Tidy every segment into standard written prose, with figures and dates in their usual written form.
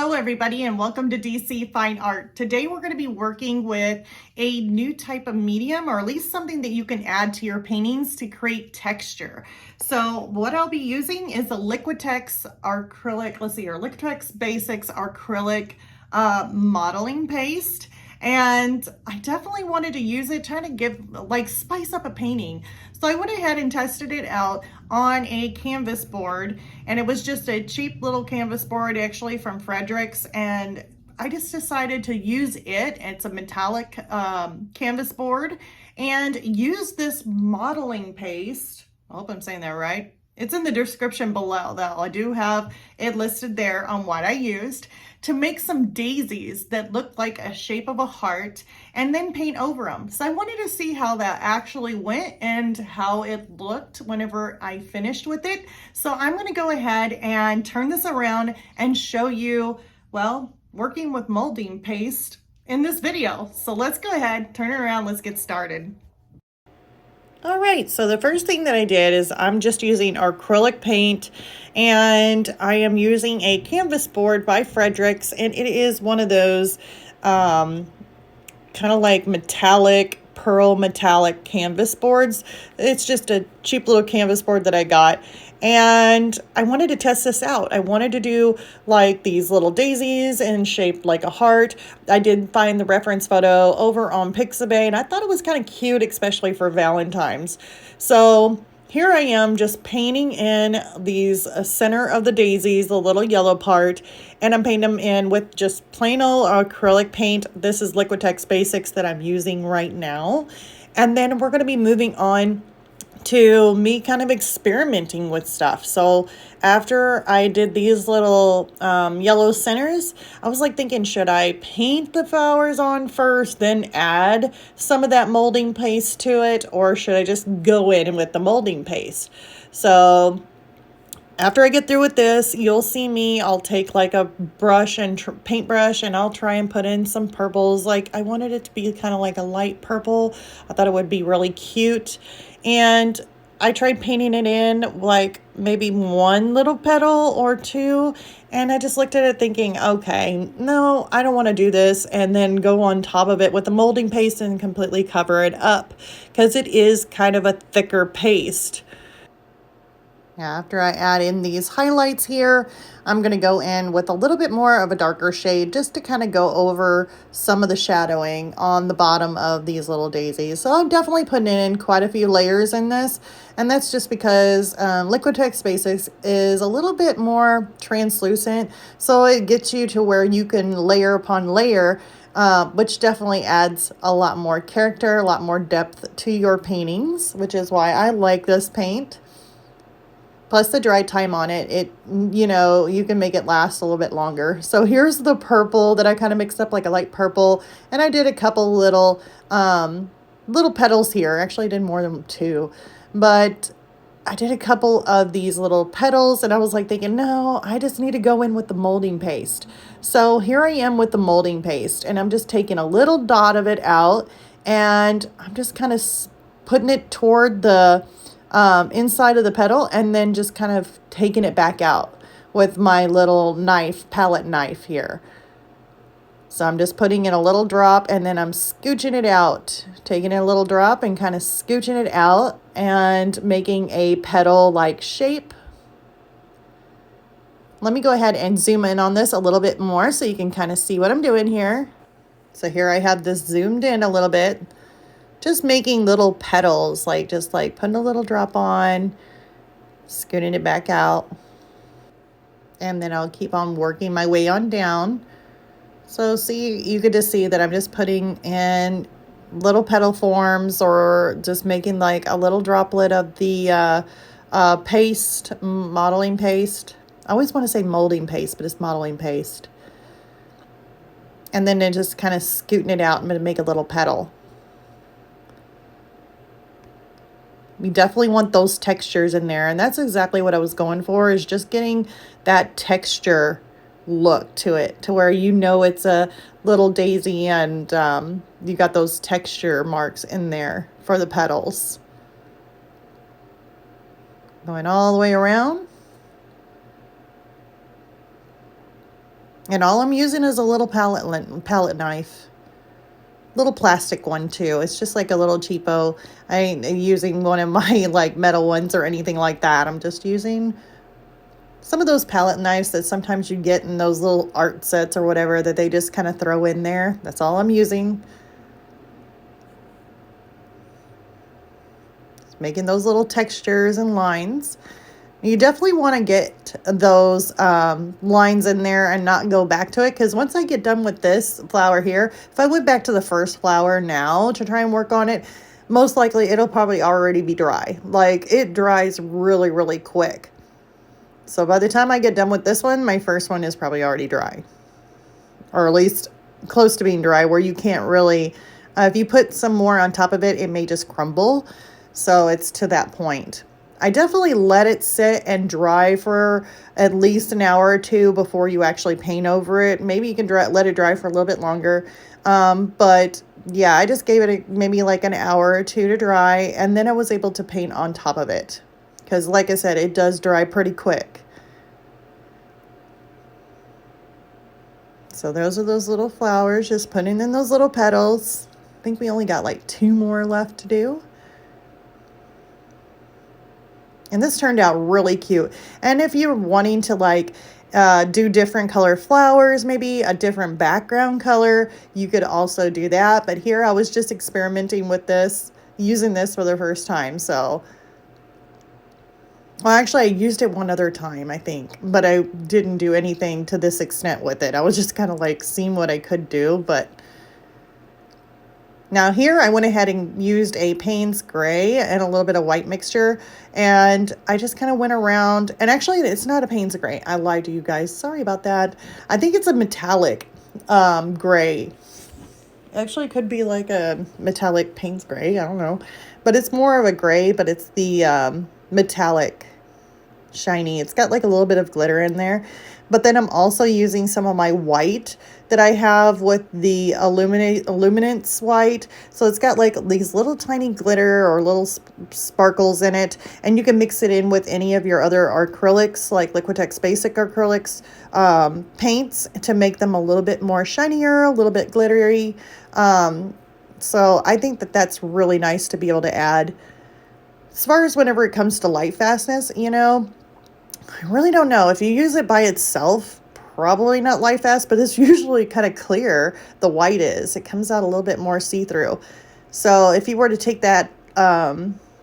Hello everybody and welcome to DC Fine Art. Today we're going to be working with a new type of medium, or at least something that you can add to your paintings to create texture. So what I'll be using is a Liquitex acrylic, Liquitex Basics acrylic modeling paste. And I definitely wanted to use it, trying to give, like, spice up a painting. So I went ahead and tested it out on a canvas board, and it was just a cheap little canvas board actually from Fredrix, and I just decided to use it. It's a metallic canvas board, and use this modeling paste. I hope I'm saying that right. It's in the description below, though. I do have it listed there on what I used to make some daisies that look like a shape of a heart, and then paint over them. So I wanted to see how that actually went and how it looked whenever I finished with it. So I'm going to go ahead and turn this around and show you, well, working with molding paste in this video. So let's go ahead, turn it around, let's get started. All right, so the first thing that I did is I'm just using acrylic paint, and I am using a canvas board by Fredrix, and it is one of those kind of like metallic, pearl metallic canvas boards. It's just a cheap little canvas board that I got, and I wanted to test this out. I wanted to do like these little daisies and shaped like a heart. I did find the reference photo over on Pixabay, and I thought it was kind of cute, especially for Valentine's. So here I am just painting in these center of the daisies, the little yellow part, and I'm painting them in with just plain old acrylic paint. This is Liquitex Basics that I'm using right now. And then we're going to be moving on to me kind of experimenting with stuff. So after I did these little yellow centers, I was like thinking, should I paint the flowers on first, then add some of that molding paste to it, or should I just go in with the molding paste? So after I get through with this, you'll see me, I'll take like a brush and paintbrush, and I'll try and put in some purples. Like, I wanted it to be kind of like a light purple. I thought it would be really cute. And I tried painting it in like maybe one little petal or two. And I just looked at it thinking, okay, no, I don't want to do this. And then go on top of it with the molding paste and completely cover it up, because it is kind of a thicker paste. After I add in these highlights here, I'm going to go in with a little bit more of a darker shade just to kind of go over some of the shadowing on the bottom of these little daisies. So I'm definitely putting in quite a few layers in this, and that's just because Liquitex Basics is a little bit more translucent, so it gets you to where you can layer upon layer, which definitely adds a lot more character, a lot more depth to your paintings, which is why I like this paint. Plus the dry time on it, you can make it last a little bit longer. So here's the purple that I kind of mixed up, like a light purple. And I did a couple little petals here. Actually, I did more than two. But I did a couple of these little petals, and I was like thinking, no, I just need to go in with the molding paste. So here I am with the molding paste, and I'm just taking a little dot of it out, and I'm just kind of putting it toward the inside of the petal, and then just kind of taking it back out with my little palette knife here. So I'm just putting in a little drop, and then I'm scooching it out, taking a little drop and kind of scooching it out and making a petal like shape. Let me go ahead and zoom in on this a little bit more so you can kind of see what I'm doing here. So here I have this zoomed in a little bit. Just making little petals, just putting a little drop on, scooting it back out. And then I'll keep on working my way on down. So see, you could just see that I'm just putting in little petal forms, or just making like a little droplet of the paste, modeling paste. I always want to say molding paste, but it's modeling paste. And then just kind of scooting it out and make a little petal. We definitely want those textures in there, and that's exactly what I was going for, is just getting that texture look to it, to where it's a little daisy, and you got those texture marks in there for the petals. Going all the way around. And all I'm using is a little palette knife. Little plastic one too. It's just like a little cheapo. I ain't using one of my like metal ones or anything like that. I'm just using some of those palette knives that sometimes you get in those little art sets or whatever that they just kind of throw in there. That's all I'm using. Just making those little textures and lines. You definitely want to get those lines in there and not go back to it, because once I get done with this flower here, if I went back to the first flower now to try and work on it, most likely it'll probably already be dry. Like, it dries really, really quick. So by the time I get done with this one, my first one is probably already dry. Or at least close to being dry, where you can't really, if you put some more on top of it, it may just crumble. So it's to that point. I definitely let it sit and dry for at least an hour or two before you actually paint over it. Maybe you can let it dry for a little bit longer. But yeah, I just gave it maybe like an hour or two to dry, and then I was able to paint on top of it. Because like I said, it does dry pretty quick. So those are those little flowers, just putting in those little petals. I think we only got like 2 more left to do. And this turned out really cute. And if you're wanting to like do different color flowers, maybe a different background color, you could also do that. But here I was just experimenting with this, using this for the first time. So, well, actually I used it one other time, I think, but I didn't do anything to this extent with it. I was just kind of like seeing what I could do. But now here I went ahead and used a Payne's gray and a little bit of white mixture, and I just kind of went around, and actually it's not a Payne's gray. I lied to you guys. Sorry about that. I think it's a metallic gray. Actually, it could be like a metallic Payne's gray. I don't know. But it's more of a gray, but it's the metallic shiny. It's got like a little bit of glitter in there. But then I'm also using some of my white that I have with the Illuminance white. So it's got like these little tiny glitter or little sparkles in it. And you can mix it in with any of your other acrylics, like Liquitex basic acrylics paints, to make them a little bit more shinier, a little bit glittery. So I think that that's really nice to be able to add. As far as whenever it comes to light fastness, you know, I really don't know. If you use it by itself, probably not light fast, but it's usually kind of clear. The white is. It comes out a little bit more see-through. So if you were to take that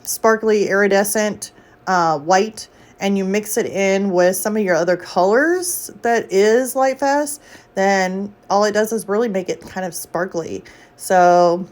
sparkly iridescent white and you mix it in with some of your other colors that is light fast, then all it does is really make it kind of sparkly. So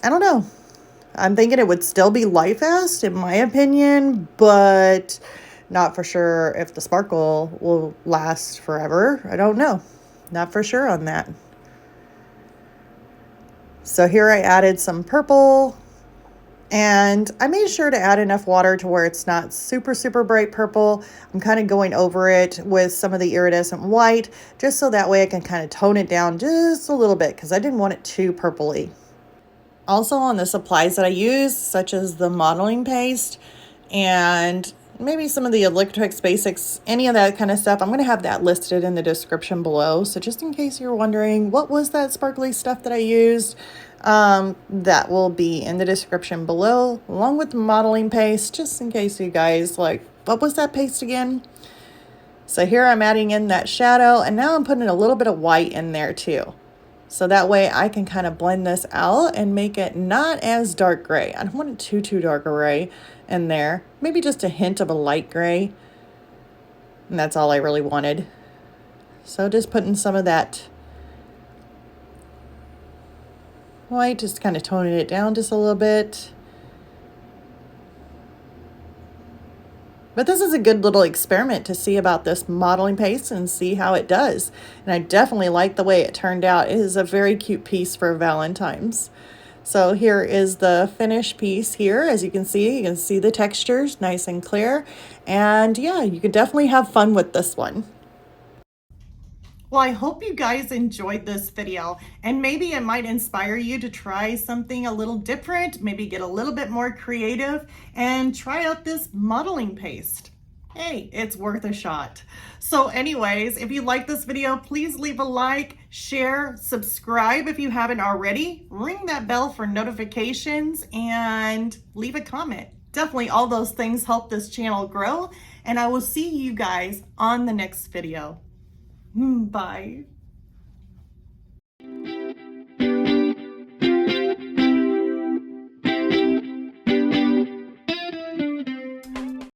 I don't know. I'm thinking it would still be light fast in my opinion, but not for sure if the sparkle will last forever. I don't know. Not for sure on that. So here I added some purple, and I made sure to add enough water to where it's not super, super bright purple. I'm kind of going over it with some of the iridescent white, just so that way I can kind of tone it down just a little bit, because I didn't want it too purpley. Also on the supplies that I use, such as the modeling paste and maybe some of the Liquitex basics, any of that kind of stuff, I'm going to have that listed in the description below. So just in case you're wondering, what was that sparkly stuff that I used? That will be in the description below, along with the modeling paste, just in case you guys like, what was that paste again? So here I'm adding in that shadow, and now I'm putting a little bit of white in there too. So that way I can kind of blend this out and make it not as dark gray. I don't want it too dark gray in there. Maybe just a hint of a light gray. And that's all I really wanted. So just putting some of that white, just kind of toning it down just a little bit. But this is a good little experiment to see about this modeling paste and see how it does. And I definitely like the way it turned out. It is a very cute piece for Valentine's. So here is the finished piece here. As you can see the textures nice and clear. And yeah, you could definitely have fun with this one. Well, I hope you guys enjoyed this video, and maybe it might inspire you to try something a little different, maybe get a little bit more creative and try out this modeling paste. hey, it's worth a shot. So anyways, if you like this video, please leave a like, share, subscribe if you haven't already, ring that bell for notifications, and leave a comment. Definitely all those things help this channel grow, and I will see you guys on the next video. Bye.